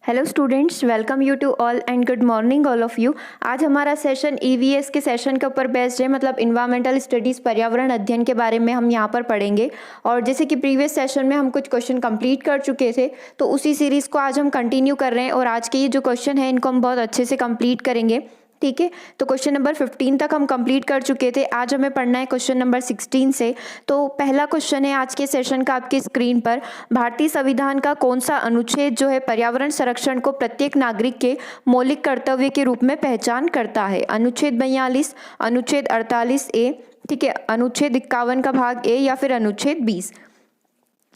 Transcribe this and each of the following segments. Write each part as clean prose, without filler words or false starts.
Hello students, welcome you to all and good morning all of you. आज हमारा session EVS के session के ऊपर बेस्ड है, मतलब इन्वायरमेंटल स्टडीज़, पर्यावरण अध्ययन के बारे में हम यहाँ पर पढ़ेंगे। और जैसे कि प्रीवियस सेशन में हम कुछ क्वेश्चन कंप्लीट कर चुके थे, तो उसी सीरीज़ को आज हम कंटिन्यू कर रहे हैं और आज के ये जो क्वेश्चन है इनको हम बहुत अच्छे से कंप्लीट करेंगे। ठीक है, तो क्वेश्चन नंबर 15 तक हम कंप्लीट कर चुके थे। आज हमें पढ़ना है क्वेश्चन नंबर 16 से। तो पहला क्वेश्चन है आज के सेशन का आपकी स्क्रीन पर, भारतीय संविधान का कौन सा अनुच्छेद जो है पर्यावरण संरक्षण को प्रत्येक नागरिक के मौलिक कर्तव्य के रूप में पहचान करता है? अनुच्छेद 42, अनुच्छेद 48 ए, ठीक है, अनुच्छेद 51 का भाग ए, या फिर अनुच्छेद 20।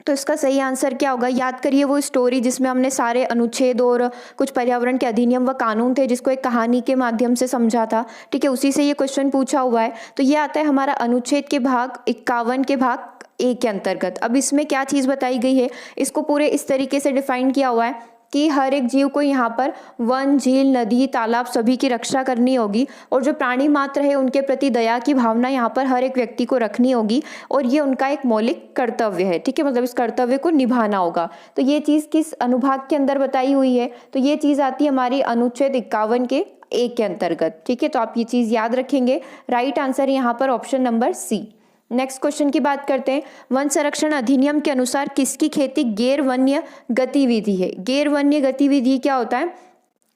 तो इसका सही आंसर क्या होगा? याद करिए वो स्टोरी जिसमें हमने सारे अनुच्छेद और कुछ पर्यावरण के अधिनियम व कानून थे जिसको एक कहानी के माध्यम से समझा था। ठीक है, उसी से ये क्वेश्चन पूछा हुआ है। तो ये आता है हमारा अनुच्छेद के भाग 51 के भाग ए के अंतर्गत। अब इसमें क्या चीज़ बताई गई है, इसको पूरे इस तरीके से डिफाइन किया हुआ है कि हर एक जीव को यहाँ पर वन, झील, नदी, तालाब सभी की रक्षा करनी होगी, और जो प्राणी मात्र है उनके प्रति दया की भावना यहाँ पर हर एक व्यक्ति को रखनी होगी, और ये उनका एक मौलिक कर्तव्य है। ठीक है, मतलब इस कर्तव्य को निभाना होगा। तो ये चीज़ किस अनुभाग के अंदर बताई हुई है? तो ये चीज़ आती है हमारी अनुच्छेद 51 के एक के अंतर्गत। ठीक है, तो आप ये चीज़ याद रखेंगे। राइट आंसर यहाँ पर option number C. Next question की बात करते हैं। वन संरक्षण अधिनियम के अनुसार किसकी खेती गैर वन्य गतिविधि है? गैर वन्य गतिविधि क्या होता है?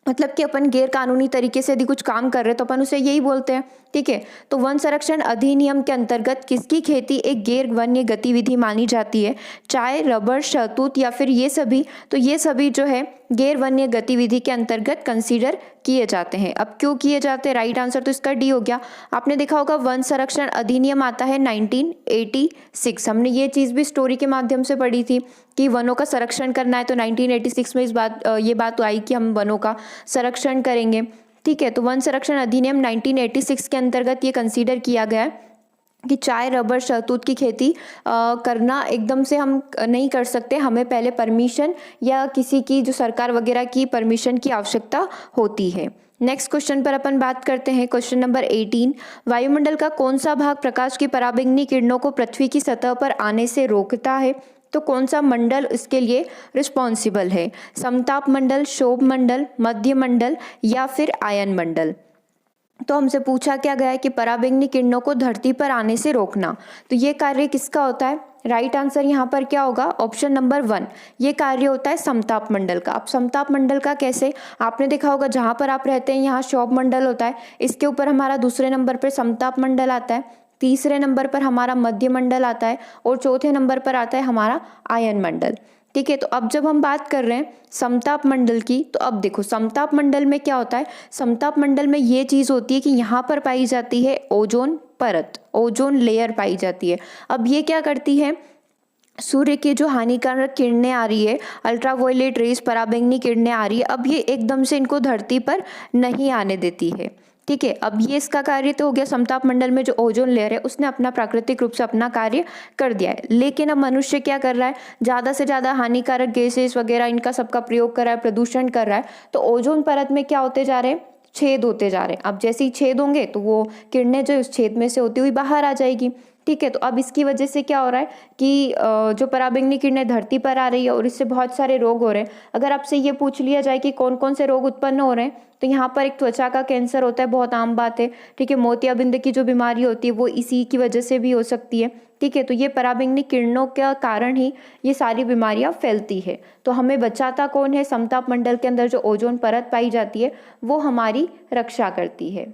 मतलब कि अपन गैर कानूनी तरीके से यदि कुछ काम कर रहे हैं तो अपन उसे यही बोलते हैं। ठीक है, तो वन संरक्षण अधिनियम के अंतर्गत किसकी खेती एक गैर वन्य गतिविधि मानी जाती है? चाय, रबर, शहतूत या फिर ये सभी? तो ये सभी जो है गैर वन्य गतिविधि के अंतर्गत कंसीडर किए जाते हैं। अब क्यों किए जाते हैं? राइट आंसर तो इसका डी हो गया। आपने देखा होगा वन संरक्षण अधिनियम आता है 1986। हमने ये चीज़ भी स्टोरी के माध्यम से पढ़ी थी कि वनों का संरक्षण करना है, तो 1986 में ये बात आई कि हम वनों का संरक्षण करेंगे। ठीक है, तो वन संरक्षण अधिनियम 1986 के अंतर्गत ये कंसीडर किया गया है कि चाय, रबर, शहतूत की खेती करना एकदम से हम नहीं कर सकते, हमें पहले परमिशन या किसी की जो सरकार वगैरह की परमिशन की आवश्यकता होती है। नेक्स्ट क्वेश्चन पर अपन बात करते हैं। क्वेश्चन नंबर 18, वायुमंडल का कौन सा भाग प्रकाश की पराबैंगनी किरणों को पृथ्वी की सतह पर आने से रोकता है? तो कौन सा मंडल इसके लिए रिस्पॉन्सिबल है? समताप मंडल, शोभ मंडल, मध्य मंडल या फिर आयन मंडल? तो हमसे पूछा क्या गया है कि पराबैंगनी किरणों को धरती पर आने से रोकना। तो ये कार्य किसका होता है? राइट आंसर यहाँ पर क्या होगा? ऑप्शन नंबर 1, ये कार्य होता है समताप मंडल का। अब समताप मंडल का कैसे? आपने देखा होगा जहाँ पर आप रहते हैं यहाँ शोभ मंडल होता है, इसके ऊपर हमारा दूसरे नंबर पर समताप मंडल आता है, तीसरे नंबर पर हमारा मध्य मंडल आता है, और चौथे नंबर पर आता है हमारा आयन मंडल। ठीक है, तो अब जब हम बात कर रहे हैं समताप मंडल की, तो अब देखो समताप मंडल में क्या होता है। समताप मंडल में ये चीज़ होती है कि यहाँ पर पाई जाती है ओजोन परत, ओजोन लेयर पाई जाती है। अब ये क्या करती है? सूर्य की जो हानिकारक किरणें आ रही है, अल्ट्रावायलेट रेज, पराबैंगनी किरणें आ रही है, अब ये एकदम से इनको धरती पर नहीं आने देती है। ठीक है, अब ये इसका कार्य तो हो गया। समताप मंडल में जो ओजोन लेयर है उसने अपना प्राकृतिक रूप से अपना कार्य कर दिया है, लेकिन अब मनुष्य क्या कर रहा है? ज़्यादा से ज़्यादा हानिकारक गैसेस वगैरह इनका सबका प्रयोग कर रहा है, प्रदूषण कर रहा है, तो ओजोन परत में क्या होते जा रहे हैं? छेद होते जा रहे हैं। अब जैसे ही छेद होंगे तो वो किरणें जो उस छेद में से होती हुई बाहर आ जाएगी। ठीक है, तो अब इसकी वजह से क्या हो रहा है कि जो पराबैंगनी किरणें धरती पर आ रही है और इससे बहुत सारे रोग हो रहे हैं। अगर आपसे ये पूछ लिया जाए कि कौन कौन से रोग उत्पन्न हो रहे हैं, तो यहाँ पर एक त्वचा का कैंसर होता है, बहुत आम बात है। ठीक है, मोतियाबिंद की जो बीमारी होती है वो इसी की वजह से भी हो सकती है। ठीक है, तो ये पराबैंगनी किरणों के कारण ही ये सारी बीमारियां फैलती है। तो हमें बचाता कौन है? समताप मंडल के अंदर जो ओजोन परत पाई जाती है वो हमारी रक्षा करती है।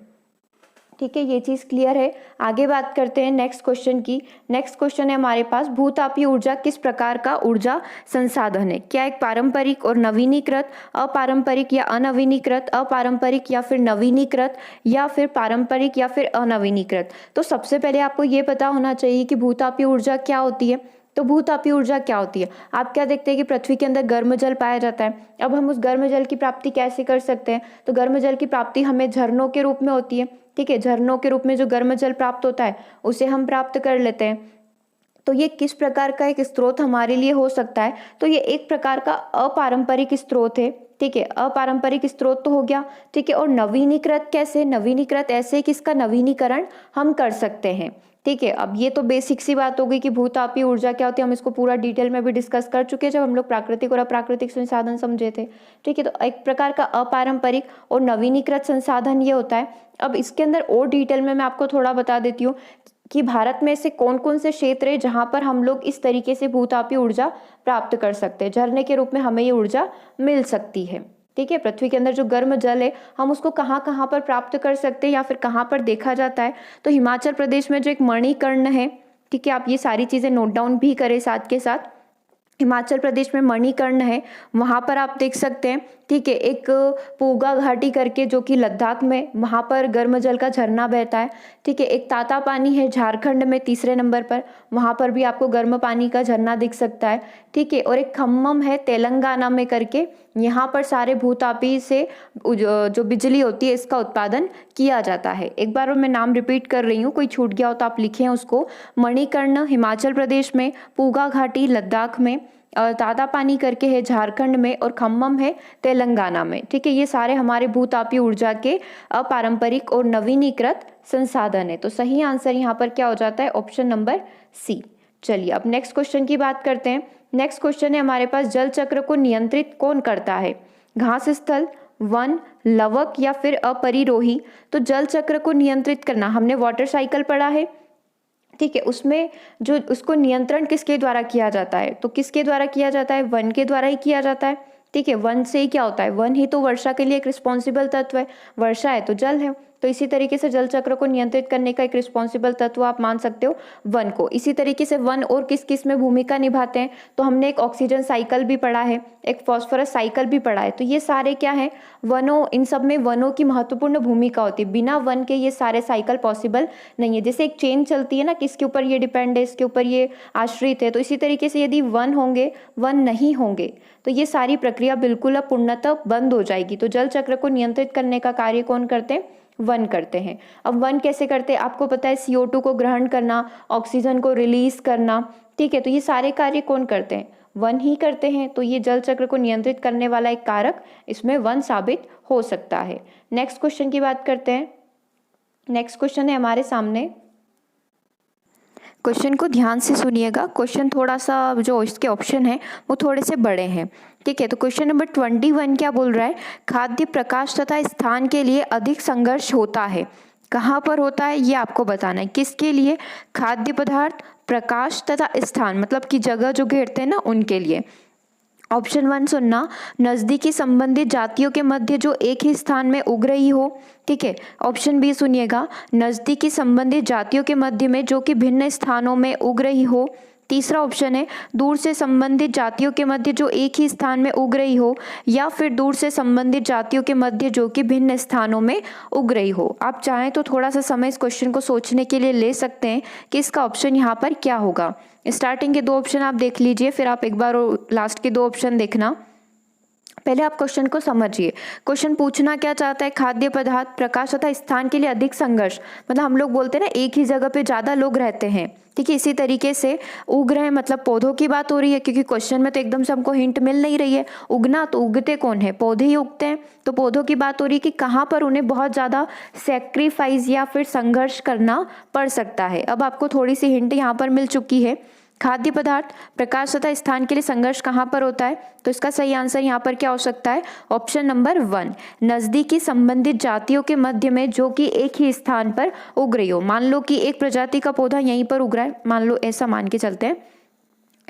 ठीक है, ये चीज़ क्लियर है। आगे बात करते हैं नेक्स्ट क्वेश्चन की। नेक्स्ट क्वेश्चन है हमारे पास, भूतापीय ऊर्जा किस प्रकार का ऊर्जा संसाधन है? क्या एक पारंपरिक और नवीनीकृत, अपारंपरिक या अनवीनीकृत, अपारंपरिक या फिर नवीनीकृत, या फिर पारंपरिक या फिर अनवीनीकृत? तो सबसे पहले आपको ये पता होना चाहिए कि भूतापीय ऊर्जा क्या होती है। तो भूतापीय ऊर्जा क्या होती है? आप क्या देखते हैं कि पृथ्वी के अंदर गर्म जल पाया जाता है। अब हम उस गर्म जल की प्राप्ति कैसे कर सकते हैं? तो गर्म जल की प्राप्ति हमें झरनों के रूप में होती है। ठीक है, झरनों के रूप में जो गर्म जल प्राप्त होता है उसे हम प्राप्त कर लेते हैं। तो ये किस प्रकार का एक स्रोत हमारे लिए हो सकता है? तो ये एक प्रकार का अपारंपरिक स्रोत है। ठीक है। अपारंपरिक स्रोत तो हो गया, ठीक है। और नवीनीकृत कैसे? नवीनीकृत ऐसे कि इसका नवीनीकरण हम कर सकते हैं, ठीक है। अब ये तो बेसिक सी बात हो गई कि भूतापीय ऊर्जा क्या होती है, हम इसको पूरा डिटेल में भी डिस्कस कर चुके हैं जब हम लोग प्राकृतिक और अप्राकृतिक संसाधन समझे थे, ठीक है। तो एक प्रकार का अपारंपरिक और नवीनीकृत संसाधन ये होता है। अब इसके अंदर और डिटेल में मैं आपको थोड़ा बता देती हूँ कि भारत में ऐसे कौन कौन से क्षेत्र है जहाँ पर हम लोग इस तरीके से भूतापीय ऊर्जा प्राप्त कर सकते हैं, झरने के रूप में हमें ये ऊर्जा मिल सकती है, ठीक है। पृथ्वी के अंदर जो गर्म जल है हम उसको कहाँ कहाँ पर प्राप्त कर सकते हैं या फिर कहाँ पर देखा जाता है? तो हिमाचल प्रदेश में जो एक मणिकर्ण है, ठीक है, आप ये सारी चीज़ें नोट डाउन भी करें साथ के साथ। हिमाचल प्रदेश में मणिकर्ण है, वहाँ पर आप देख सकते हैं, ठीक है। एक पूगा घाटी करके जो कि लद्दाख में, वहाँ पर गर्म जल का झरना बहता है, ठीक है। एक ताता पानी है झारखंड में तीसरे नंबर पर, वहाँ पर भी आपको गर्म पानी का झरना दिख सकता है, ठीक है। और एक खम्मम है तेलंगाना में करके, यहाँ पर सारे भूतापी से जो बिजली होती है इसका उत्पादन किया जाता है। एक बार मैं नाम रिपीट कर रही हूँ, कोई छूट गया हो तो आप लिखें उसको। मणिकर्ण हिमाचल प्रदेश में, पूगा घाटी लद्दाख में, ताता पानी करके है झारखंड में, और खम्मम है तेलंगाना में, ठीक है। ये सारे हमारे भूतापीय ऊर्जा के अपारंपरिक और नवीनीकृत संसाधन है। तो सही आंसर यहाँ पर क्या हो जाता है? Option number C. चलिए अब नेक्स्ट क्वेश्चन की बात करते हैं। नेक्स्ट क्वेश्चन है हमारे पास, जल चक्र को नियंत्रित कौन करता है? घास स्थल, वन, लवक या फिर अपरिरोही? तो जल चक्र को नियंत्रित करना, हमने वाटर साइकिल पढ़ा है, ठीक है। उसमें जो उसको नियंत्रण किसके द्वारा किया जाता है? तो किसके द्वारा किया जाता है? वन के द्वारा ही किया जाता है, ठीक है। वन से ही क्या होता है? वन ही तो वर्षा के लिए एक रिस्पॉन्सिबल तत्व है, वर्षा है तो जल है, तो इसी तरीके से जल चक्र को नियंत्रित करने का एक रिस्पॉन्सिबल तत्व आप मान सकते हो वन को। इसी तरीके से वन और किस किस में भूमिका निभाते हैं? तो हमने एक ऑक्सीजन साइकिल भी पढ़ा है, एक फॉस्फोरस साइकिल भी पढ़ा है। तो ये सारे क्या है? वनों, इन सब में वनों की महत्वपूर्ण भूमिका होती है। बिना वन के ये सारे साइकिल पॉसिबल नहीं है। जैसे एक चेन चलती है ना, किसके ऊपर ये डिपेंड है, इसके ऊपर ये आश्रित है, तो इसी तरीके से यदि वन होंगे, वन नहीं होंगे, तो ये सारी प्रक्रिया बिल्कुल अब पूर्णतः बंद हो जाएगी। तो जल चक्र को नियंत्रित करने का कार्य कौन करते हैं? वन करते हैं। अब वन कैसे करते हैं? आपको पता है, CO2 को ग्रहण करना, ऑक्सीजन को रिलीज करना, ठीक है। तो ये सारे कार्य कौन करते हैं? वन ही करते हैं। तो ये जल चक्र को नियंत्रित करने वाला एक कारक इसमें वन साबित हो सकता है। नेक्स्ट क्वेश्चन की बात करते हैं। नेक्स्ट क्वेश्चन है हमारे सामने, क्वेश्चन को ध्यान से सुनिएगा। क्वेश्चन थोड़ा सा, जो इसके ऑप्शन है वो थोड़े से बड़े हैं, ठीक है। तो क्वेश्चन नंबर 21 क्या बोल रहा है? खाद्य, प्रकाश तथा स्थान के लिए अधिक संघर्ष होता है। कहाँ पर होता है ये आपको बताना है। किसके लिए? खाद्य पदार्थ, प्रकाश तथा स्थान, मतलब कि जगह जो घेरते हैं ना, उनके लिए। ऑप्शन 1 सुनना, नज़दीकी संबंधित जातियों के मध्य जो एक ही स्थान में उग रही हो, ठीक है। ऑप्शन बी सुनिएगा, नज़दीकी संबंधित जातियों के मध्य में जो कि भिन्न स्थानों में उग रही हो। तीसरा ऑप्शन है, दूर से संबंधित जातियों के मध्य जो एक ही स्थान में उग रही हो, या फिर दूर से संबंधित जातियों के मध्य जो कि भिन्न स्थानों में उग रही हो। आप चाहें तो थोड़ा सा समय इस क्वेश्चन को सोचने के लिए ले सकते हैं कि इसका ऑप्शन यहाँ पर क्या होगा। स्टार्टिंग के 2 ऑप्शन आप देख लीजिए, फिर आप एक बार लास्ट के 2 ऑप्शन देखना। पहले आप क्वेश्चन को समझिए। क्वेश्चन पूछना क्या चाहता है? खाद्य पदार्थ, प्रकाश तथा स्थान के लिए अधिक संघर्ष, मतलब हम लोग बोलते हैं ना, एक ही जगह पे ज़्यादा लोग रहते हैं, ठीक है। इसी तरीके से उग रहे हैं, मतलब पौधों की बात हो रही है, क्योंकि क्वेश्चन में तो एकदम से हमको हिंट मिल नहीं रही है। उगना, तो उगते कौन है? पौधे ही उगते हैं। तो पौधों की बात हो रही है कि कहाँ पर उन्हें बहुत ज़्यादा सेक्रीफाइस या फिर संघर्ष करना पड़ सकता है। अब आपको थोड़ी सी हिंट यहाँ पर मिल चुकी है। खाद्य पदार्थ, प्रकाश तथा स्थान के लिए संघर्ष कहाँ पर होता है? तो इसका सही आंसर यहाँ पर क्या हो सकता है? ऑप्शन नंबर 1, नज़दीकी संबंधित जातियों के मध्य में जो कि एक ही स्थान पर उग रही हो। मान लो कि एक प्रजाति का पौधा यहीं पर उग रहा है, मान लो, ऐसा मान के चलते हैं।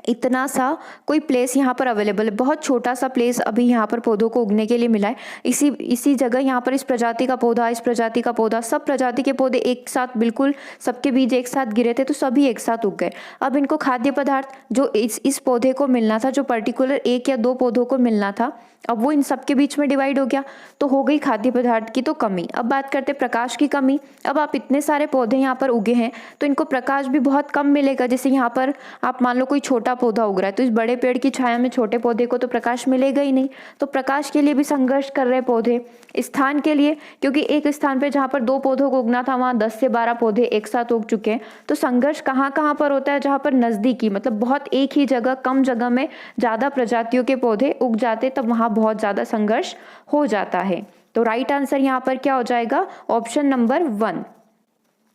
इतना सा कोई प्लेस यहाँ पर अवेलेबल है, बहुत छोटा सा प्लेस अभी यहाँ पर पौधों को उगने के लिए मिला है। इसी जगह यहाँ पर इस प्रजाति का पौधा, इस प्रजाति का पौधा, सब प्रजाति के पौधे एक साथ, बिल्कुल सबके बीज एक साथ गिरे थे, तो सभी एक साथ उग गए। अब इनको खाद्य पदार्थ जो इस पौधे को मिलना था, जो पर्टिकुलर 1 या 2 पौधों को मिलना था, अब वो इन सब के बीच में डिवाइड हो गया, तो हो गई खाद्य पदार्थ की तो कमी। अब बात करते हैं प्रकाश की कमी। अब आप इतने सारे पौधे यहाँ पर उगे हैं, तो इनको प्रकाश भी बहुत कम मिलेगा। जैसे यहाँ पर आप मान लो कोई छोटा छोटा पौधा उग रहा है, तो इस बड़े पेड़ की छाया में छोटे पौधे को तो प्रकाश मिलेगा ही नहीं। तो प्रकाश के लिए भी संघर्ष कर रहे पौधे। स्थान के लिए, क्योंकि एक स्थान पे जहाँ पर 2 पौधों को उगना था वहाँ 10 से 12 पौधे एक साथ उग चुके हैं। तो संघर्ष कहाँ कहाँ पर होता है, जहाँ पर नजदीकी, मतलब बहुत एक ही जगह, कम जगह में ज्यादा प्रजातियों के पौधे उग जाते, तब वहाँ बहुत ज्यादा संघर्ष हो जाता है। तो राइट आंसर यहाँ पर क्या हो जाएगा, ऑप्शन नंबर 1,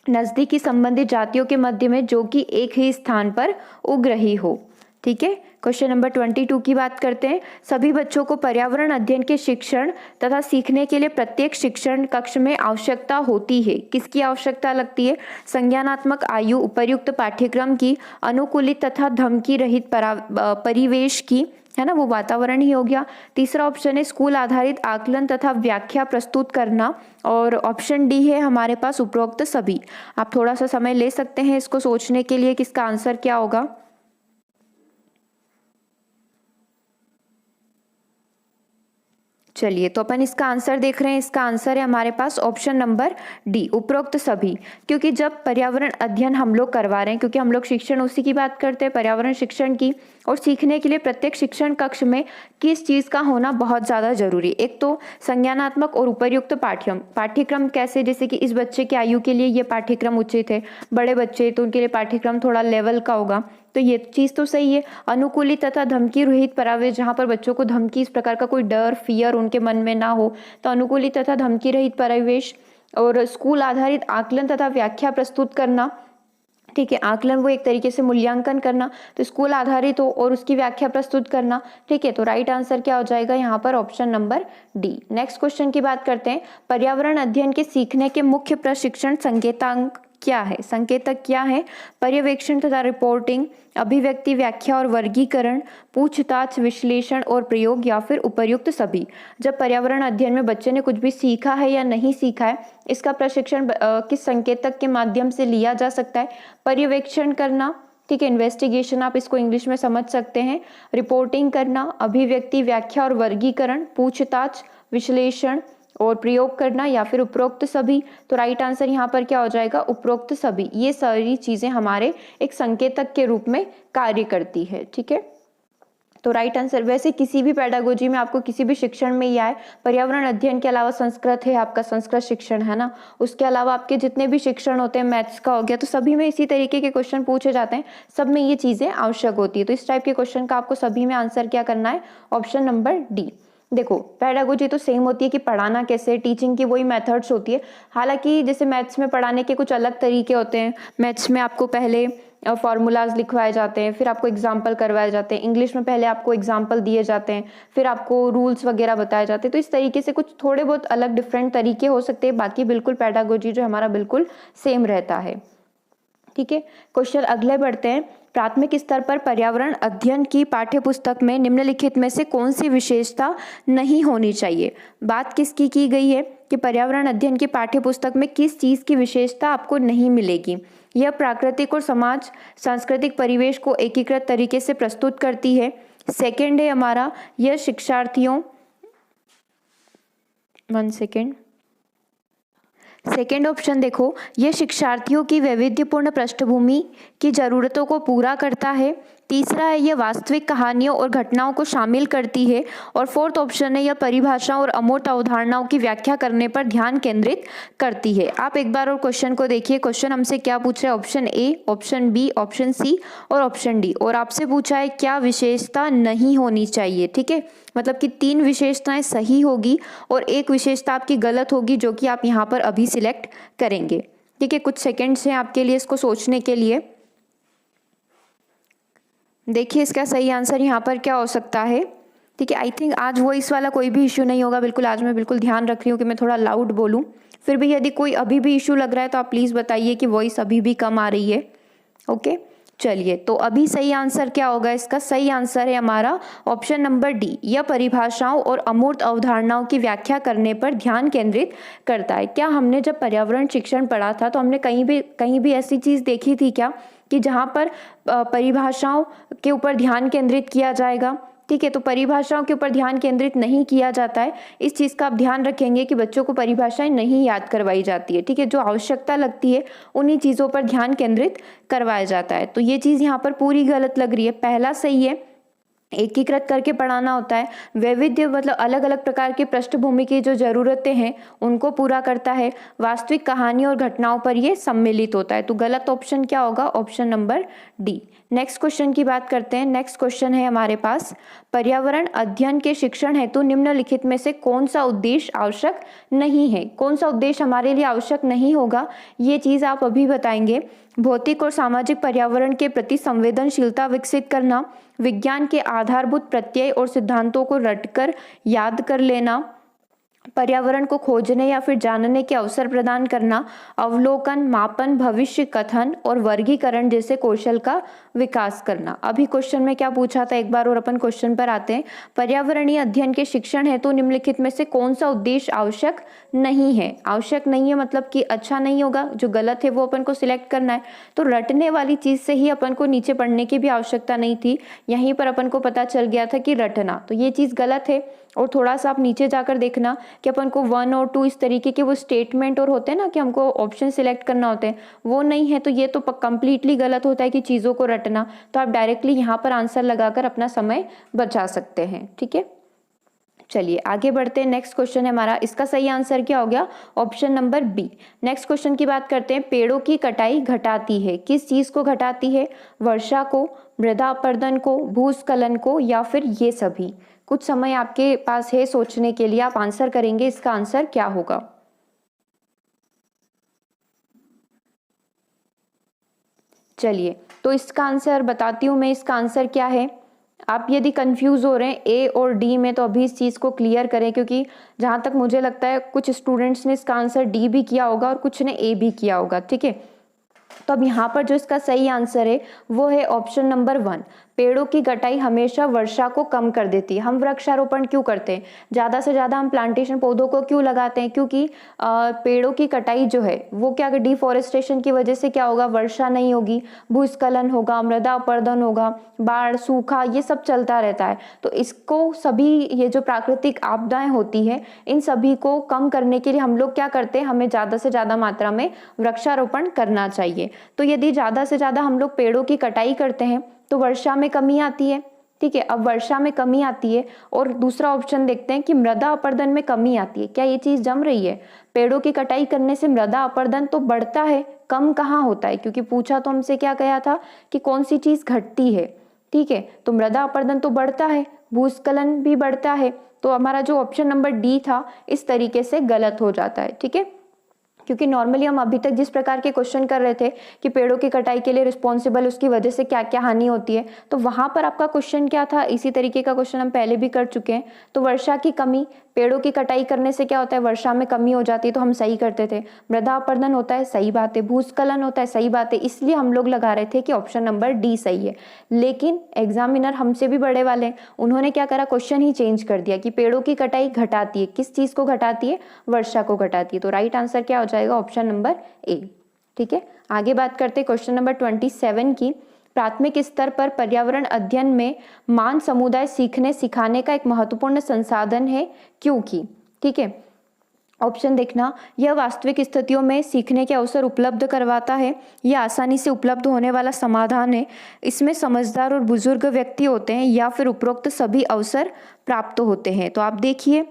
नजदीकी संबंधित जातियों के मध्य में जो कि एक ही स्थान पर उग रही हो। ठीक है, क्वेश्चन नंबर 22 की बात करते हैं। सभी बच्चों को पर्यावरण अध्ययन के शिक्षण तथा सीखने के लिए प्रत्येक शिक्षण कक्ष में आवश्यकता होती है। किसकी आवश्यकता लगती है, संज्ञानात्मक आयु, उपर्युक्त पाठ्यक्रम की, अनुकूलित तथा धमकी रहित परिवेश की, है ना, वो वातावरण ही हो गया। तीसरा ऑप्शन है स्कूल आधारित आकलन तथा व्याख्या प्रस्तुत करना, और ऑप्शन डी है हमारे पास उपरोक्त सभी। आप थोड़ा सा समय ले सकते हैं इसको सोचने के लिए कि इसका आंसर क्या होगा। चलिए, तो अपन इसका आंसर देख रहे हैं। इसका आंसर है हमारे पास ऑप्शन नंबर डी, उपरोक्त सभी। क्योंकि जब पर्यावरण अध्ययन हम लोग करवा रहे हैं, क्योंकि हम लोग शिक्षण उसी की बात करते हैं, पर्यावरण शिक्षण की, और सीखने के लिए प्रत्येक शिक्षण कक्ष में किस चीज़ का होना बहुत ज़्यादा जरूरी। एक तो संज्ञानात्मक और उपर्युक्त पाठ्यक्रम कैसे, जैसे कि इस बच्चे की आयु के लिए ये पाठ्यक्रम उचित है, बड़े बच्चे तो उनके लिए पाठ्यक्रम थोड़ा लेवल का होगा, तो ये चीज़ तो सही है। अनुकूलित तथा धमकी रहित परिवेश, जहाँ पर बच्चों को धमकी, इस प्रकार का कोई डर, फियर उनके मन में ना हो, तो अनुकूलित तथा धमकी रहित परिवेश। और स्कूल आधारित आकलन तथा व्याख्या प्रस्तुत करना, ठीक है, आकलन वो एक तरीके से मूल्यांकन करना, तो स्कूल आधारित हो और उसकी व्याख्या प्रस्तुत करना। ठीक है, तो राइट आंसर क्या हो जाएगा यहाँ पर, option number D. Next question की बात करते हैं। पर्यावरण अध्ययन के सीखने के मुख्य प्रशिक्षण संकेतांक क्या है, संकेतक क्या है, पर्यवेक्षण तथा रिपोर्टिंग, अभिव्यक्ति, व्याख्या और वर्गीकरण, पूछताछ, विश्लेषण और प्रयोग, या फिर उपर्युक्त सभी। जब पर्यावरण अध्ययन में बच्चे ने कुछ भी सीखा है या नहीं सीखा है, इसका प्रशिक्षण किस संकेतक के माध्यम से लिया जा सकता है। पर्यवेक्षण करना, ठीक है, इन्वेस्टिगेशन आप इसको इंग्लिश में समझ सकते हैं, रिपोर्टिंग करना, अभिव्यक्ति, व्याख्या और वर्गीकरण, पूछताछ, विश्लेषण और प्रयोग करना, या फिर उपरोक्त सभी। तो राइट आंसर यहाँ पर क्या हो जाएगा, उपरोक्त सभी। ये सारी चीजें हमारे एक संकेतक के रूप में कार्य करती है। ठीक है, तो राइट आंसर, वैसे किसी भी पेडागोजी में आपको किसी भी शिक्षण में ये आए, पर्यावरण अध्ययन के अलावा संस्कृत है आपका, संस्कृत शिक्षण है ना, उसके अलावा आपके जितने भी शिक्षण होते हैं, मैथ्स का हो गया, तो सभी में इसी तरीके के क्वेश्चन पूछे जाते हैं, सब में ये चीजें आवश्यक होती है। तो इस टाइप के क्वेश्चन का आपको सभी में आंसर क्या करना है, ऑप्शन नंबर डी। देखो, पेडागोजी तो सेम होती है कि पढ़ाना कैसे, टीचिंग की वही मेथड्स होती है। हालांकि जैसे मैथ्स में पढ़ाने के कुछ अलग तरीके होते हैं। मैथ्स में आपको पहले फॉर्मूलाज लिखवाए जाते हैं, फिर आपको एग्जाम्पल करवाए जाते हैं। इंग्लिश में पहले आपको एग्जाम्पल दिए जाते हैं, फिर आपको रूल्स वगैरह बताए जाते हैं। तो इस तरीके से कुछ थोड़े बहुत अलग डिफरेंट तरीके हो सकते हैं, बाकी बिल्कुल पेडागोजी जो हमारा बिल्कुल सेम रहता है। ठीक है, क्वेश्चन अगले बढ़ते हैं। प्राथमिक स्तर पर पर्यावरण अध्ययन की पाठ्यपुस्तक में निम्नलिखित में से कौन सी विशेषता नहीं होनी चाहिए। बात किसकी की गई है कि पर्यावरण अध्ययन की पाठ्यपुस्तक में किस चीज की विशेषता आपको नहीं मिलेगी। यह प्राकृतिक और समाज सांस्कृतिक परिवेश को एकीकृत तरीके से प्रस्तुत करती है। सेकंड है हमारा, यह शिक्षार्थियों, सेकेंड ऑप्शन देखो, यह शिक्षार्थियों की वैविध्यपूर्ण पृष्ठभूमि की जरूरतों को पूरा करता है। तीसरा है, यह वास्तविक कहानियों और घटनाओं को शामिल करती है। और फोर्थ ऑप्शन है, यह परिभाषाओं और अमूर्त अवधारणाओं की व्याख्या करने पर ध्यान केंद्रित करती है। आप एक बार और क्वेश्चन को देखिए, क्वेश्चन हमसे क्या पूछ रहा है, option A, option B, option C और ऑप्शन डी। और आपसे पूछा है क्या विशेषता नहीं होनी चाहिए। ठीक है, मतलब कि 3 विशेषताएं सही होगी और एक विशेषता आपकी गलत होगी, जो कि आप यहाँ पर अभी सिलेक्ट करेंगे। ठीक है, कुछ सेकेंड्स हैं आपके लिए इसको सोचने के लिए। देखिए इसका सही आंसर यहाँ पर क्या हो सकता है। ठीक है, आई थिंक आज वॉइस वाला कोई भी इशू नहीं होगा। बिल्कुल आज मैं बिल्कुल ध्यान रख रही हूँ कि मैं थोड़ा लाउड बोलूँ। फिर भी यदि कोई अभी भी इशू लग रहा है तो आप प्लीज़ बताइए कि वॉइस अभी भी कम आ रही है। ओके, चलिए, तो अभी सही आंसर क्या होगा, इसका सही आंसर है हमारा ऑप्शन नंबर डी, यह परिभाषाओं और अमूर्त अवधारणाओं की व्याख्या करने पर ध्यान केंद्रित करता है। क्या हमने जब पर्यावरण शिक्षण पढ़ा था तो हमने कहीं भी ऐसी चीज़ देखी थी क्या कि जहाँ पर परिभाषाओं के ऊपर ध्यान केंद्रित किया जाएगा। ठीक ठीक है। तो परिभाषाओं के ऊपर ध्यान केंद्रित नहीं किया जाता है, इस चीज़ का आप ध्यान रखेंगे कि बच्चों को परिभाषाएं नहीं याद करवाई जाती है, ठीक है। जो आवश्यकता लगती है उन्हीं चीज़ों पर ध्यान केंद्रित करवाया जाता है। तो ये चीज़ यहाँ पर पूरी गलत लग रही है। पहला सही है, एकीकृत करके पढ़ाना होता है। वैविध्य मतलब अलग अलग प्रकार की पृष्ठभूमि की जो ज़रूरतें हैं उनको पूरा करता है। वास्तविक कहानी और घटनाओं पर ये सम्मिलित होता है। तो गलत ऑप्शन क्या होगा? Option number D. Next question की बात करते हैं। नेक्स्ट क्वेश्चन है हमारे पास, पर्यावरण अध्ययन के शिक्षण हेतु निम्नलिखित में से कौन सा उद्देश्य आवश्यक नहीं है? कौन सा उद्देश्य हमारे लिए आवश्यक नहीं होगा, ये चीज़ आप अभी बताएंगे। भौतिक और सामाजिक पर्यावरण के प्रति संवेदनशीलता विकसित करना, विज्ञान के आधारभूत प्रत्यय और सिद्धांतों को रटकर याद कर लेना, पर्यावरण को खोजने या फिर जानने के अवसर प्रदान करना, अवलोकन, मापन, भविष्य कथन और वर्गीकरण जैसे कौशल का विकास करना। अभी क्वेश्चन में क्या पूछा था, एक बार और अपन क्वेश्चन पर आते हैं। पर्यावरणीय अध्ययन के शिक्षण हेतु निम्नलिखित में से कौन सा उद्देश्य आवश्यक नहीं है? आवश्यक नहीं है मतलब कि अच्छा नहीं होगा, जो गलत है वो अपन को सिलेक्ट करना है। तो रटने वाली चीज से ही अपन को नीचे पढ़ने की भी आवश्यकता नहीं थी, यहीं पर अपन को पता चल गया था कि रटना, तो ये चीज गलत है। और थोड़ा सा आप नीचे जाकर देखना कि अपन को 1 और 2 इस तरीके के वो स्टेटमेंट और होते हैं ना कि हमको ऑप्शन सिलेक्ट करना होते हैं, वो नहीं है। तो ये तो कंप्लीटली गलत होता है कि चीज़ों को रटना। तो आप डायरेक्टली यहाँ पर आंसर लगाकर अपना समय बचा सकते हैं, ठीक है। चलिए आगे बढ़ते हैं। नेक्स्ट क्वेश्चन है हमारा, इसका सही आंसर क्या हो गया? Option number B. Next question की बात करते हैं। पेड़ों की कटाई घटाती है, किस चीज को घटाती है? वर्षा को, मृदा अपरदन को, भूस्खलन को, या फिर ये सभी? कुछ समय आपके पास है सोचने के लिए, आप आंसर करेंगे, इसका आंसर क्या होगा? चलिए तो इसका आंसर बताती हूँ मैं। इसका आंसर क्या है? आप यदि कंफ्यूज हो रहे हैं ए और डी में, तो अभी इस चीज़ को क्लियर करें, क्योंकि जहाँ तक मुझे लगता है कुछ स्टूडेंट्स ने इसका आंसर डी भी किया होगा और कुछ ने ए भी किया होगा, ठीक है। तो अब यहाँ पर जो इसका सही आंसर है वो है ऑप्शन नंबर 1। पेड़ों की कटाई हमेशा वर्षा को कम कर देती है। हम वृक्षारोपण क्यों करते हैं? ज़्यादा से ज़्यादा हम प्लांटेशन पौधों को क्यों लगाते हैं? क्योंकि पेड़ों की कटाई जो है वो क्या, डिफॉरेस्टेशन की वजह से क्या होगा? वर्षा नहीं होगी, भूस्खलन होगा, मृदा अपरदन होगा, बाढ़, सूखा, ये सब चलता रहता है। तो इसको सभी ये जो प्राकृतिक आपदाएं होती है, इन सभी को कम करने के लिए हम लोग क्या करते हैं? हमें ज़्यादा से ज़्यादा मात्रा में वृक्षारोपण करना चाहिए। तो यदि ज़्यादा से ज़्यादा हम लोग पेड़ों की कटाई करते हैं तो वर्षा में कमी आती है, ठीक है। अब वर्षा में कमी आती है और दूसरा ऑप्शन देखते हैं कि मृदा अपरदन में कमी आती है। क्या ये चीज़ जम रही है? पेड़ों की कटाई करने से मृदा अपरदन तो बढ़ता है, कम कहाँ होता है? क्योंकि पूछा तो हमसे क्या गया था कि कौन सी चीज़ घटती है, ठीक है। तो मृदा अपरदन तो बढ़ता है, भूस्खलन भी बढ़ता है। तो हमारा जो ऑप्शन नंबर डी था इस तरीके से गलत हो जाता है, ठीक है। क्योंकि नॉर्मली हम अभी तक जिस प्रकार के क्वेश्चन कर रहे थे कि पेड़ों की कटाई के लिए रिस्पॉन्सिबल, उसकी वजह से क्या क्या हानि होती है, तो वहां पर आपका क्वेश्चन क्या था? इसी तरीके का क्वेश्चन हम पहले भी कर चुके हैं। तो वर्षा की कमी, पेड़ों की कटाई करने से क्या होता है? वर्षा में कमी हो जाती है, तो हम सही करते थे। मृदा अपरदन होता है, सही बात है। भूस्खलन होता है, सही बात है। इसलिए हम लोग लगा रहे थे कि ऑप्शन नंबर डी सही है। लेकिन एग्जामिनर हमसे भी बड़े वाले हैं, उन्होंने क्या करा? क्वेश्चन ही चेंज कर दिया कि पेड़ों की कटाई घटाती है। किस चीज को घटाती है? वर्षा को घटाती है। तो राइट आंसर क्या हो जाएगा? ऑप्शन नंबर ए, ठीक है। आगे बात करते हैं क्वेश्चन नंबर 27 की। प्राथमिक स्तर पर पर्यावरण अध्ययन में मान समुदाय सीखने सिखाने का एक महत्वपूर्ण संसाधन है, क्योंकि, ठीक है। ऑप्शन देखना, यह वास्तविक स्थितियों में सीखने के अवसर उपलब्ध करवाता है, यह आसानी से उपलब्ध होने वाला समाधान है, इसमें समझदार और बुजुर्ग व्यक्ति होते हैं, या फिर उपरोक्त सभी अवसर प्राप्त होते हैं। तो आप देखिए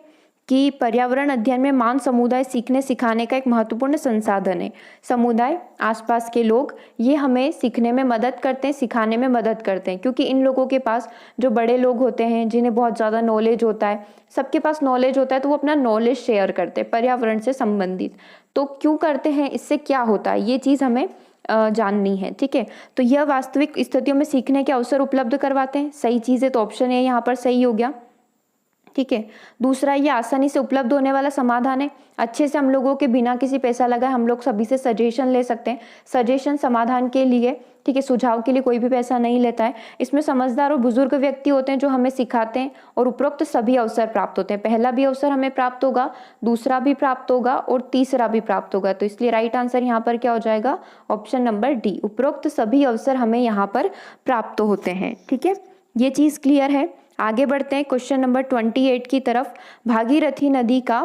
कि पर्यावरण अध्ययन में मान समुदाय सीखने सिखाने का एक महत्वपूर्ण संसाधन है। समुदाय, आसपास के लोग, ये हमें सीखने में मदद करते हैं, सिखाने में मदद करते हैं, क्योंकि इन लोगों के पास, जो बड़े लोग होते हैं जिन्हें बहुत ज़्यादा नॉलेज होता है, सबके पास नॉलेज होता है, तो वो अपना नॉलेज शेयर करते हैं पर्यावरण से संबंधित। तो क्यों करते हैं? इससे क्या होता है? ये चीज़ हमें जाननी है, ठीक है। तो यह वास्तविक स्थितियों में सीखने के अवसर उपलब्ध करवाते हैं, सही चीज़ है। तो ऑप्शन ए यहाँ पर सही हो गया, ठीक है। दूसरा, ये आसानी से उपलब्ध होने वाला समाधान है। अच्छे से हम लोगों के बिना किसी पैसा लगाए हम लोग सभी से सजेशन ले सकते हैं। सजेशन समाधान के लिए, ठीक है, सुझाव के लिए कोई भी पैसा नहीं लेता है। इसमें समझदार और बुजुर्ग व्यक्ति होते हैं जो हमें सिखाते हैं, और उपरोक्त सभी अवसर प्राप्त होते हैं। पहला भी अवसर हमें प्राप्त होगा, दूसरा भी प्राप्त होगा और तीसरा भी प्राप्त होगा। तो इसलिए राइट आंसर यहाँ पर क्या हो जाएगा? ऑप्शन नंबर डी, उपरोक्त सभी अवसर हमें यहाँ पर प्राप्त होते हैं, ठीक है। ये चीज़ क्लियर है। आगे बढ़ते हैं क्वेश्चन नंबर 28 की तरफ। भागीरथी नदी का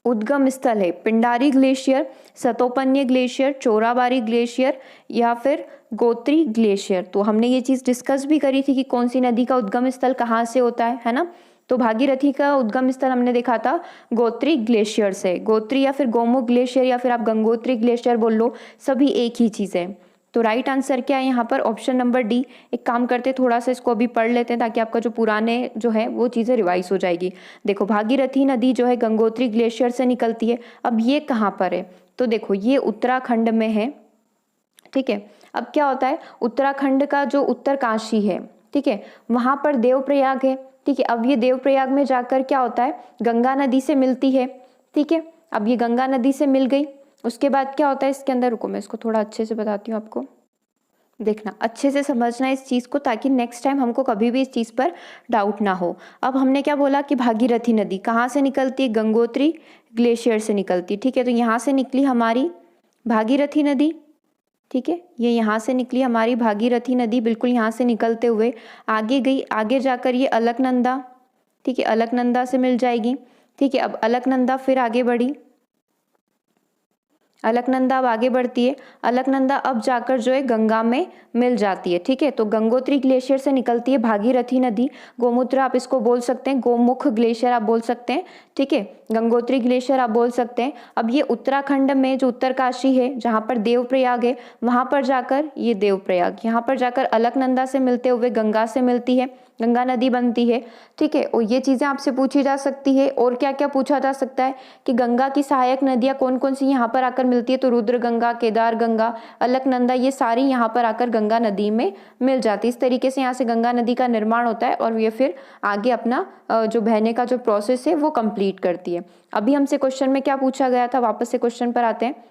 उद्गम स्थल है Pindari glacier, Satopanth glacier, Chorabari glacier या फिर गोत्री ग्लेशियर। तो हमने ये चीज़ डिस्कस भी करी थी कि कौन सी नदी का उद्गम स्थल कहाँ से होता है ना। तो भागीरथी का उद्गम स्थल हमने देखा था गोत्री ग्लेशियर से। गोत्री या फिर गोमुख ग्लेशियर या फिर आप गंगोत्री ग्लेशियर बोल लो, सभी एक ही चीज़ है। तो राइट आंसर क्या है यहाँ पर? Option number D. एक काम करते थोड़ा सा इसको अभी पढ़ लेते हैं ताकि आपका जो पुराने जो है वो चीज़ें रिवाइज हो जाएगी। देखो भागीरथी नदी जो है गंगोत्री ग्लेशियर से निकलती है। अब ये कहाँ पर है? तो देखो ये उत्तराखंड में है, ठीक है। अब क्या होता है, उत्तराखंड का जो उत्तरकाशी है, ठीक है, वहाँ पर देवप्रयाग है, ठीक है। अब ये देवप्रयाग में जाकर क्या होता है, गंगा नदी से मिलती है, ठीक है। अब ये गंगा नदी से मिल गई, उसके बाद क्या होता है इसके अंदर, रुको मैं इसको थोड़ा अच्छे से बताती हूँ आपको, देखना अच्छे से समझना इस चीज़ को ताकि नेक्स्ट टाइम हमको कभी भी इस चीज़ पर डाउट ना हो। अब हमने क्या बोला कि भागीरथी नदी कहाँ से निकलती है? गंगोत्री ग्लेशियर से निकलती है, ठीक है। तो यहाँ से निकली हमारी भागीरथी नदी, ठीक है, ये यहाँ से निकली हमारी भागीरथी नदी, बिल्कुल यहाँ से निकलते हुए आगे गई, आगे जाकर ये अलकनंदा, ठीक है, अलकनंदा से मिल जाएगी, ठीक है। अब अलकनंदा फिर आगे बढ़ी, अलकनंदा अब आगे बढ़ती है, अलकनंदा अब जाकर जो है गंगा में मिल जाती है, ठीक है। तो गंगोत्री ग्लेशियर से निकलती है भागीरथी नदी, गोमूत्र आप इसको बोल सकते हैं, गोमुख ग्लेशियर आप बोल सकते हैं, ठीक है, गंगोत्री ग्लेशियर आप बोल सकते हैं। अब ये उत्तराखंड में जो उत्तरकाशी है जहाँ पर देवप्रयाग है, वहाँ पर जाकर ये देवप्रयाग, यहाँ पर जाकर अलकनंदा से मिलते हुए गंगा से मिलती है, गंगा नदी बनती है, ठीक है। और ये चीज़ें आपसे पूछी जा सकती है। और क्या क्या पूछा जा सकता है कि गंगा की सहायक नदियाँ कौन कौन सी यहाँ पर आकर मिलती है? तो रुद्र गंगा, केदार गंगा, अलकनंदा, ये सारी यहाँ पर आकर गंगा नदी में मिल जाती है। इस तरीके से यहाँ से गंगा नदी का निर्माण होता है और ये फिर आगे अपना जो बहने का जो प्रोसेस है वो कंप्लीट करती है। अभी हमसे क्वेश्चन में क्या पूछा गया था, वापस से क्वेश्चन पर आते हैं।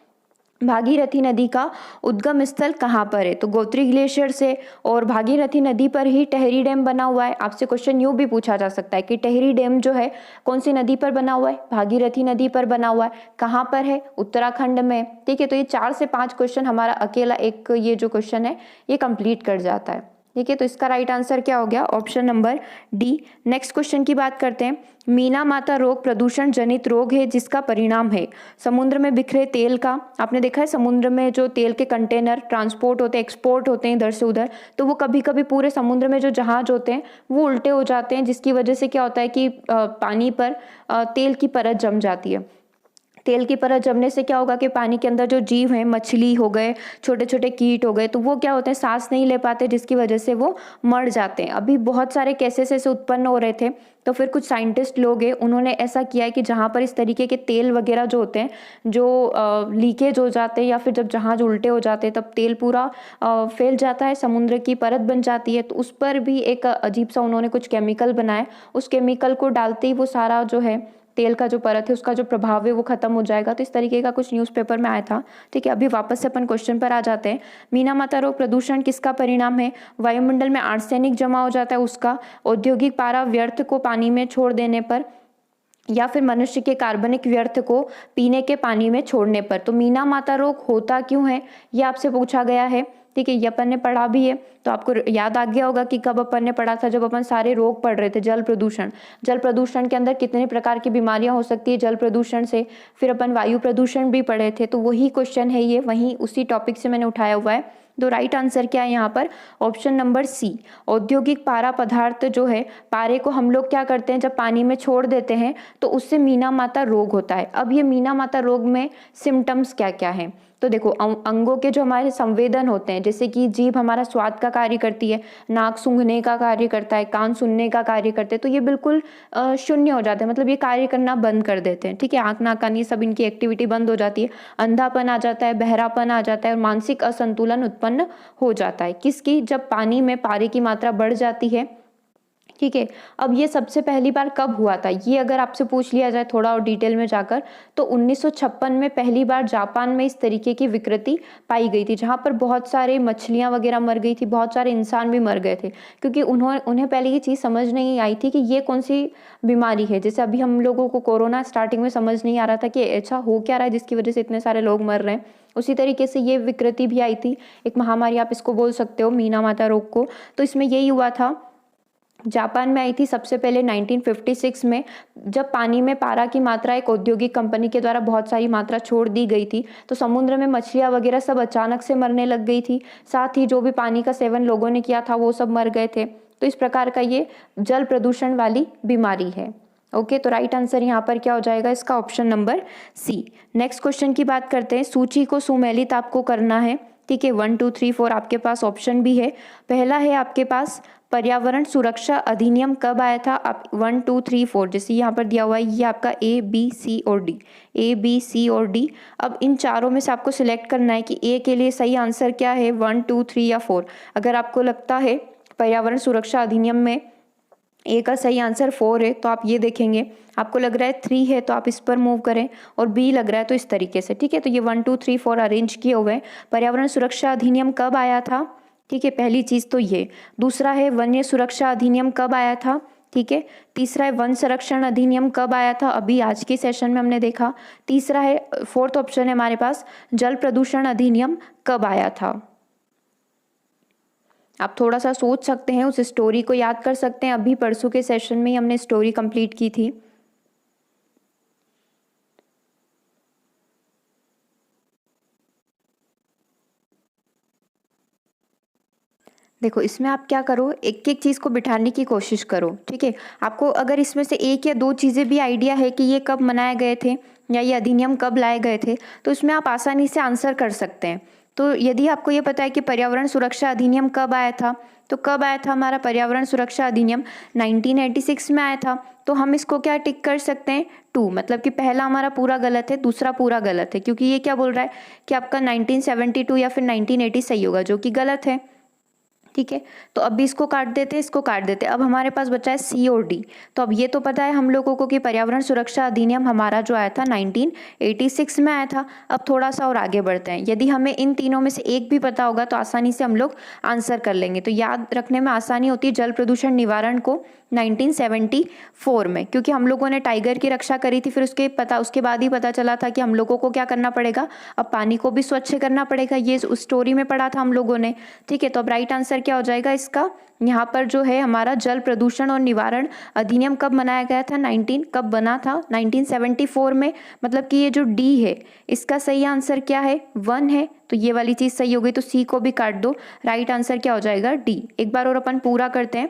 भागीरथी नदी का उद्गम स्थल कहाँ पर है? तो गोत्री ग्लेशियर से, और भागीरथी नदी पर ही टेहरी डैम बना हुआ है। आपसे क्वेश्चन यूँ भी पूछा जा सकता है कि टेहरी डैम जो है कौन सी नदी पर बना हुआ है? भागीरथी नदी पर बना हुआ है। कहाँ पर है? उत्तराखंड में, ठीक है। तो ये 4 से 5 क्वेश्चन हमारा अकेला एक ये जो क्वेश्चन है ये कंप्लीट कर जाता है, ठीक है। तो इसका राइट आंसर क्या हो गया? Option number D. Next question की बात करते हैं। मीना माता रोग प्रदूषण जनित रोग है जिसका परिणाम है समुद्र में बिखरे तेल का। आपने देखा है समुद्र में जो तेल के कंटेनर ट्रांसपोर्ट होते हैं, एक्सपोर्ट होते हैं इधर से उधर, तो वो कभी कभी पूरे समुद्र में जो जहाज होते हैं वो उल्टे हो जाते हैं, जिसकी वजह से क्या होता है कि पानी पर तेल की परत जम जाती है। तेल की परत जमने से क्या होगा कि पानी के अंदर जो जीव हैं, मछली हो गए, छोटे छोटे कीट हो गए, तो वो क्या होते हैं, सांस नहीं ले पाते, जिसकी वजह से वो मर जाते हैं। अभी बहुत सारे केसेस ऐसे उत्पन्न हो रहे थे, तो फिर कुछ साइंटिस्ट लोग हैं, उन्होंने ऐसा किया है कि जहाँ पर इस तरीके के तेल वगैरह जो होते हैं, जो लीकेज हो जाते हैं या फिर जब जहाज उल्टे हो जाते हैं तब तेल पूरा फैल जाता है, समुद्र की परत बन जाती है। तो उस पर भी एक अजीब सा उन्होंने कुछ केमिकल बनाया, उस केमिकल को डालते ही वो सारा जो है तेल का जो परत है उसका जो प्रभाव है वो खत्म हो जाएगा। तो इस तरीके का कुछ न्यूज़पेपर में आया था, ठीक है। अभी वापस से अपन क्वेश्चन पर आ जाते हैं। मीना माता रोग प्रदूषण किसका परिणाम है? वायुमंडल में आर्सेनिक जमा हो जाता है उसका, औद्योगिक पारा व्यर्थ को पानी में छोड़ देने पर, या फिर मनुष्य के कार्बनिक व्यर्थ को पीने के पानी में छोड़ने पर। तो मीना माता रोग होता क्यों है ये आपसे पूछा गया है, ठीक है। ये अपन ने पढ़ा भी है, तो आपको याद आ गया होगा कि कब अपन ने पढ़ा था, जब अपन सारे रोग पढ़ रहे थे। जल प्रदूषण, जल प्रदूषण के अंदर कितने प्रकार की बीमारियां हो सकती है जल प्रदूषण से। फिर अपन वायु प्रदूषण भी पढ़े थे, तो वही क्वेश्चन है ये, वही उसी टॉपिक से मैंने उठाया हुआ है। तो राइट आंसर क्या है यहाँ पर? Option number C. औद्योगिक पारा पदार्थ जो है, पारे को हम लोग क्या करते हैं जब पानी में छोड़ देते हैं तो उससे मीना माता रोग होता है। अब ये मीना माता रोग में सिम्टम्स क्या क्या हैं? तो देखो अंगों के जो हमारे संवेदन होते हैं, जैसे कि जीभ हमारा स्वाद का कार्य करती है, नाक सूंघने का कार्य करता है, कान सुनने का कार्य करते हैं, तो ये बिल्कुल शून्य हो जाते हैं, मतलब ये कार्य करना बंद कर देते हैं, ठीक है। आँख नाक कान ये सब इनकी एक्टिविटी बंद हो जाती है। अंधापन आ जाता है, बहरापन आ जाता है और मानसिक असंतुलन उत्पन्न हो जाता है। किसकी? जब पानी में पारे की मात्रा बढ़ जाती है, ठीक है। अब ये सबसे पहली बार कब हुआ था, ये अगर आपसे पूछ लिया जाए थोड़ा और डिटेल में जाकर, तो 1956 में पहली बार जापान में इस तरीके की विकृति पाई गई थी, जहाँ पर बहुत सारे मछलियाँ वगैरह मर गई थी, बहुत सारे इंसान भी मर गए थे, क्योंकि उन्हें पहले ये चीज़ समझ नहीं आई थी कि ये कौन सी बीमारी है। जैसे अभी हम लोगों को कोरोना स्टार्टिंग में समझ नहीं आ रहा था कि ऐसा हो क्या रहा है जिसकी वजह से इतने सारे लोग मर रहे हैं, उसी तरीके से ये विकृति भी आई थी, एक महामारी आप इसको बोल सकते हो, मीना माता रोग को। तो इसमें यही हुआ था जापान में आई थी सबसे पहले 1956 में, जब पानी में पारा की मात्रा एक औद्योगिक कंपनी के द्वारा बहुत सारी मात्रा छोड़ दी गई थी, तो समुद्र में मछलियाँ वगैरह सब अचानक से मरने लग गई थी। साथ ही जो भी पानी का सेवन लोगों ने किया था वो सब मर गए थे। तो इस प्रकार का ये जल प्रदूषण वाली बीमारी है। ओके, तो राइट आंसर यहाँ पर क्या हो जाएगा इसका? Option number C. Next question की बात करते हैं। सूची को सुमेलित आपको करना है, ठीक है। 1 2 3 4 आपके पास ऑप्शन भी है। पहला है आपके पास पर्यावरण सुरक्षा अधिनियम कब आया था? आप 1 2 3 4 जैसे यहाँ पर दिया हुआ है, ये आपका ए बी सी और डी, ए बी सी और डी। अब इन चारों में से आपको सिलेक्ट करना है कि ए के लिए सही आंसर क्या है, 1 2 3 या 4। अगर आपको लगता है पर्यावरण सुरक्षा अधिनियम में ए का सही आंसर 4 है, तो आप ये देखेंगे। आपको लग रहा है 3 है तो आप इस पर मूव करें, और बी लग रहा है तो इस तरीके से, ठीक है। तो ये 1 2 3 4 अरेंज किए हुए हैं। पर्यावरण सुरक्षा अधिनियम कब आया था? ठीक है, पहली चीज़ तो ये। दूसरा है वन्य सुरक्षा अधिनियम कब आया था? ठीक है। तीसरा है वन संरक्षण अधिनियम कब आया था? अभी आज के सेशन में हमने देखा। तीसरा है, फोर्थ ऑप्शन है हमारे पास, जल प्रदूषण अधिनियम कब आया था? आप थोड़ा सा सोच सकते हैं, उस स्टोरी को याद कर सकते हैं। अभी परसों के सेशन में ही हमने स्टोरी कंप्लीट की थी। देखो, इसमें आप क्या करो, एक एक चीज़ को बिठाने की कोशिश करो, ठीक है। आपको अगर इसमें से एक या दो चीज़ें भी आइडिया है कि ये कब मनाए गए थे या ये अधिनियम कब लाए गए थे, तो इसमें आप आसानी से आंसर कर सकते हैं। तो यदि आपको ये पता है कि पर्यावरण सुरक्षा अधिनियम कब आया था, तो कब आया था हमारा पर्यावरण सुरक्षा अधिनियम? 1986 में आया था। तो हम इसको क्या टिक कर सकते हैं? 2, मतलब कि पहला हमारा पूरा गलत है, दूसरा पूरा गलत है, क्योंकि ये क्या बोल रहा है कि आपका 1972 या फिर 1980 सही होगा, जो कि गलत है, ठीक है। तो अब भी इसको काट देते हैं, इसको काट देते हैं। अब हमारे पास बचा है सी और डी। तो अब ये तो पता है हम लोगों को कि पर्यावरण सुरक्षा अधिनियम हमारा जो आया था 1986 में आया था। अब थोड़ा सा और आगे बढ़ते हैं। यदि हमें इन तीनों में से एक भी पता होगा तो आसानी से हम लोग आंसर कर लेंगे। तो याद रखने में आसानी होती है जल प्रदूषण निवारण को 1974 में, क्योंकि हम लोगों ने टाइगर की रक्षा करी थी। फिर उसके बाद ही पता चला था कि हम लोगों को क्या करना पड़ेगा, अब पानी को भी स्वच्छ करना पड़ेगा। ये उस स्टोरी में पढ़ा था हम लोगों ने, ठीक है। तो अब राइट आंसर क्या हो जाएगा इसका? यहाँ पर जो है हमारा जल प्रदूषण और निवारण अधिनियम कब मनाया गया था, कब बना था? 1974 में। मतलब कि ये जो डी है इसका सही आंसर क्या है? 1 है। तो ये वाली चीज़ सही हो गई, तो सी को भी काट दो। राइट आंसर क्या हो जाएगा? डी। एक बार और अपन पूरा करते हैं।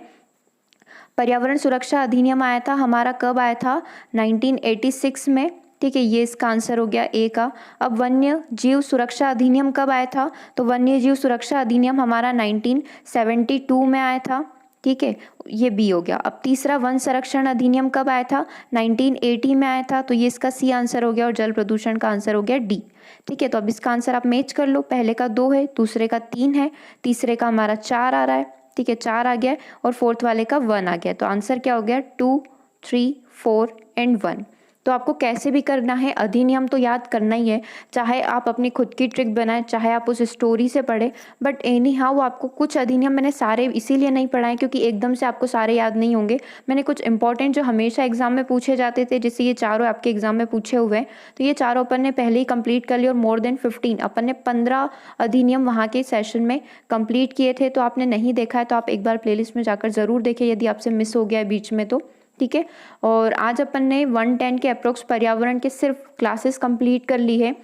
पर्यावरण सुरक्षा अधिनियम आया था हमारा, कब आया था? 1986 में, ठीक है। ये इसका आंसर हो गया ए का। अब वन्य जीव सुरक्षा अधिनियम कब आया था? तो वन्य जीव सुरक्षा अधिनियम हमारा 1972 में आया था, ठीक है। ये बी हो गया। अब तीसरा वन संरक्षण अधिनियम कब आया था? 1980 में आया था। तो ये इसका सी आंसर हो गया, और जल प्रदूषण का आंसर हो गया डी, ठीक है। तो अब इसका आंसर आप मैच कर लो। पहले का 2 है, दूसरे का 3 है, तीसरे का हमारा 4 आ रहा है, ठीक है। 4 आ गया, और फोर्थ वाले का 1 आ गया। तो आंसर क्या हो गया? 2 3 4 एंड 1। तो आपको कैसे भी करना है, अधिनियम तो याद करना ही है, चाहे आप अपनी खुद की ट्रिक बनाएं, चाहे आप उस स्टोरी से पढ़ें। बट एनी हाउ आपको कुछ अधिनियम मैंने सारे इसीलिए नहीं पढ़ाए क्योंकि एकदम से आपको सारे याद नहीं होंगे। मैंने कुछ इंपॉर्टेंट जो हमेशा एग्जाम में पूछे जाते थे, जैसे ये चारों आपके एग्जाम में पूछे हुए हैं, तो ये चारों अपन ने पहले ही कंप्लीट कर लिए। और मोर देन 15 अपन ने 15 अधिनियम वहाँ के सेशन में कंप्लीट किए थे। तो आपने नहीं देखा है तो आप एक बार प्लेलिस्ट में जाकर ज़रूर देखें, यदि आपसे मिस हो गया है बीच में तो, ठीक है। और आज अपन ने 110 के अप्रोक्स पर्यावरण के सिर्फ क्लासेस कंप्लीट कर ली है।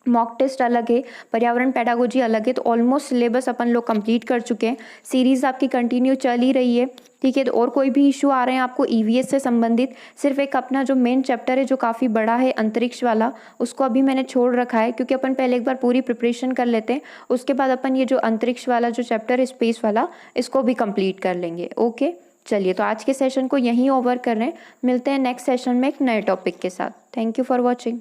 मॉक टेस्ट अलग है, पर्यावरण पेडागोजी अलग है, तो ऑलमोस्ट सिलेबस अपन लोग कंप्लीट कर चुके हैं। सीरीज आपकी कंटिन्यू चल ही रही है, ठीक है। तो और कोई भी इशू आ रहे हैं आपको ईवीएस से संबंधित, सिर्फ एक अपना जो मेन चैप्टर है जो काफ़ी बड़ा है अंतरिक्ष वाला, उसको अभी मैंने छोड़ रखा है क्योंकि अपन पहले एक बार पूरी प्रिपरेशन कर लेते हैं, उसके बाद अपन ये जो अंतरिक्ष वाला जो चैप्टर है स्पेस वाला, इसको भी कंप्लीट कर लेंगे। ओके, चलिए तो आज के सेशन को यहीं ओवर कर रहे हैं। मिलते हैं नेक्स्ट सेशन में एक नए टॉपिक के साथ। Thank you for watching.